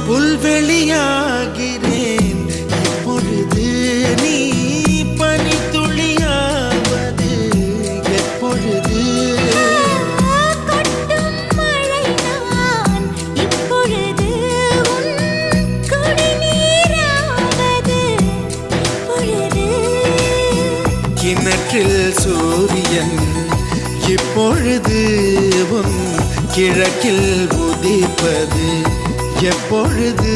புல்வெளியாகிறேன் இப்பொழுது. நீ பனித்துளியாவது எப்பொழுது? கொட்டும் மழை நான் இப்பொழுது. உன் குடிநீராவது எப்பொழுது? கிணற்றில் சூரியன் இப்பொழுது உன் கிழக்கில் உதிப்பது எப்பொழுது?